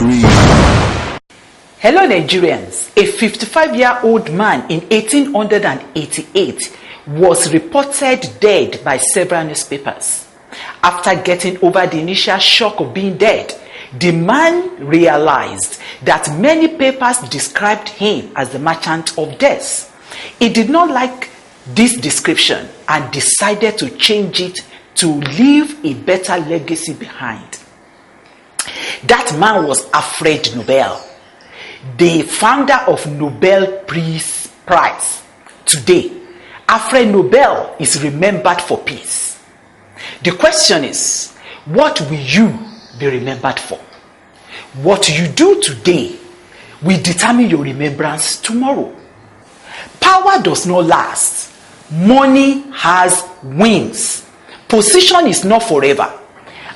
decree. Hello Nigerians, a 55-year-old man in 1888 was reported dead by several newspapers. After getting over the initial shock of being dead, the man realized that many papers described him as the merchant of death. He did not like this description and decided to change it to leave a better legacy behind. That man was Alfred Nobel, the founder of Nobel Peace Prize. Today, Alfred Nobel is remembered for peace. The question is, what will you be remembered for? What you do today will determine your remembrance tomorrow. Power does not last. Money has wings. Position is not forever.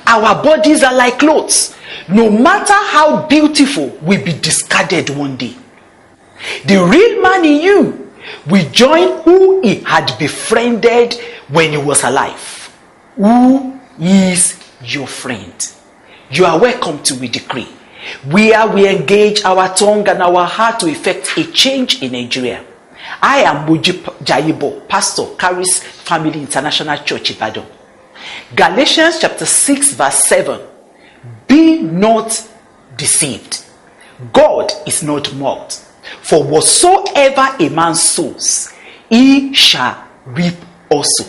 Our bodies are like clothes. No matter how beautiful, will be discarded one day. The real man in you will join who he had befriended when he was alive. Who is your friend? You are welcome to We Decree, where we engage our tongue and our heart to effect a change in Nigeria. I am Moji Jaibo, pastor, Charis Family International Church, Ibadan. Galatians chapter 6 verse 7. Be not deceived. God is not mocked. For whatsoever a man sows, he shall reap also.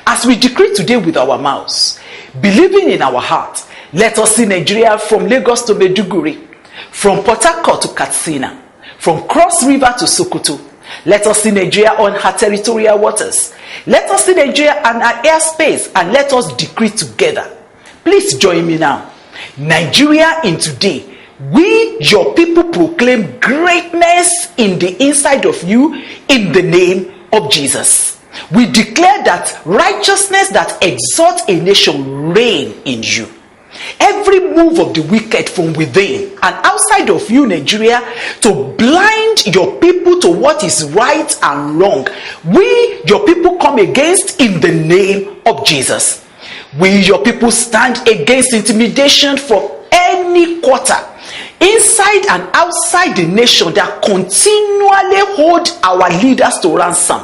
As we decree today with our mouths, believing in our heart, let us see Nigeria from Lagos to Maiduguri, from Port Harcourt to Katsina, from Cross River to Sokoto. Let us see Nigeria on her territorial waters. Let us see Nigeria on our airspace, and let us decree together. Please join me now. Nigeria in today, we, your people, proclaim greatness in the inside of you in the name of Jesus. We declare that righteousness that exalts a nation reign in you. Every move of the wicked from within and outside of you, Nigeria, to blind your people to what is right and wrong, we, your people, come against in the name of Jesus. We, your people, stand against intimidation from any quarter, inside and outside the nation, that continually hold our leaders to ransom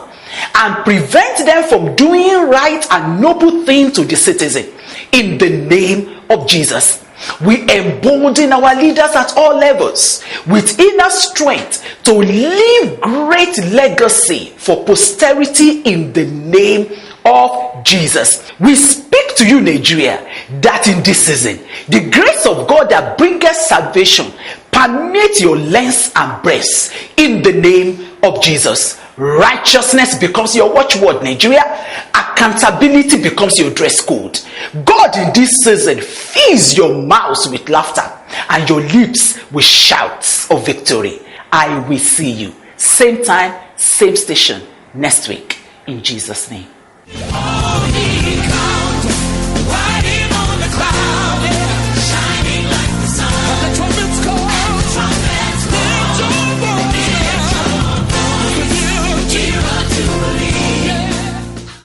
and prevent them from doing right and noble things to the citizen. In the name of Jesus, we embolden our leaders at all levels with inner strength to leave great legacy for posterity in the name of Jesus. We speak to you, Nigeria, that in this season, the grace of God that bringeth salvation permeate your lengths and breadths in the name of Jesus. Righteousness becomes your watchword, Nigeria. Accountability becomes your dress code. God in this season fills your mouth with laughter and your lips with shouts of victory. I will see you same time, same station next week, in Jesus' name. Riding on the cloud.